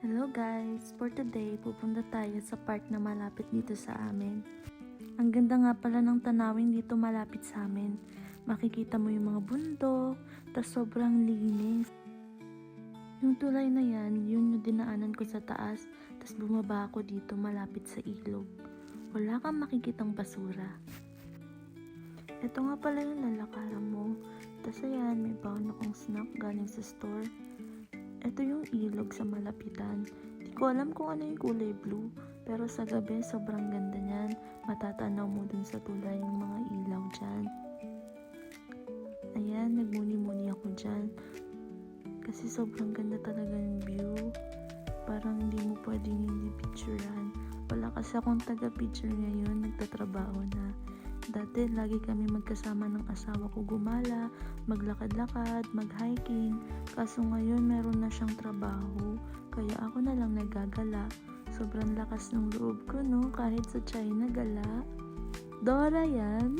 Hello guys! For today, pupunta tayo sa park na malapit dito sa amin. Ang ganda nga pala ng tanawin dito malapit sa amin. Makikita mo yung mga bundok, tas sobrang linis. Yung tulay na yan, yun yung dinaanan ko sa taas, tas bumaba ako dito malapit sa ilog. Wala kang makikitang basura. Ito nga pala yung lalakaran mo. Tas ayan, may baon akong snack galing sa store. Ito yung ilog sa malapitan. Di ko alam kung ano yung kulay blue, pero sa gabi sobrang ganda niyan. Matatanaw mo dun sa tulay yung mga ilaw dyan. Ayan, nagmuni-muni ako dyan. Kasi sobrang ganda talaga yung view. Parang hindi mo pwedeng hindi picturean. Wala kasi akong taga-picture ngayon, nagtatrabaho na. Dati, lagi kami magkasama ng asawa ko gumala, maglakad-lakad, mag-hiking. Kaso ngayon, meron na siyang trabaho. Kaya ako na lang nagagala. Sobrang lakas ng loob ko, no? Kahit sa China, gala. Dora yan!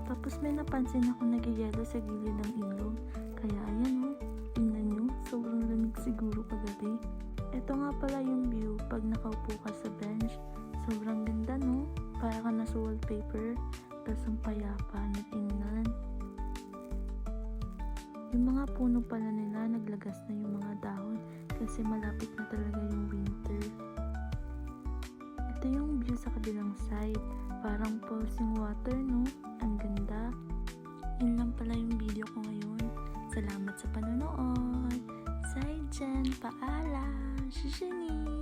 Tapos may napansin ako nagyayelo sa gilid ng ilog. Kaya ayan, no? Tingnan nyo, sobrang lamig siguro kagabi. Ito nga pala yung view pag nakaupo ka sa bench. Sobrang ganda, no? Para ka na sa wallpaper, tapos ang payapa na tingnan. Yung mga puno pala nila, naglagas na yung mga dahon kasi malapit na talaga yung winter. Ito yung view sa kabilang side, parang pulsing water, no? Ang ganda. Yun lang pala yung video ko ngayon. Salamat sa panonood. Zaijian, paalam, shishini.